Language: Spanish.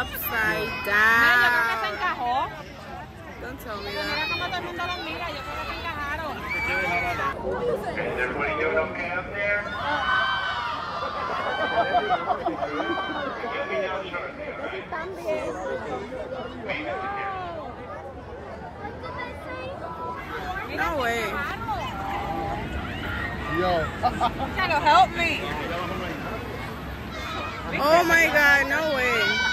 upside Mira, yo creo que se down. encajó. Don't tell me Mira that. cómo todo el mundo los mira, yo creo que se encajaron. Is everybody doing okay up there? You'll be down shortly, all right? No way. Yo. Help me. Oh my God, no way.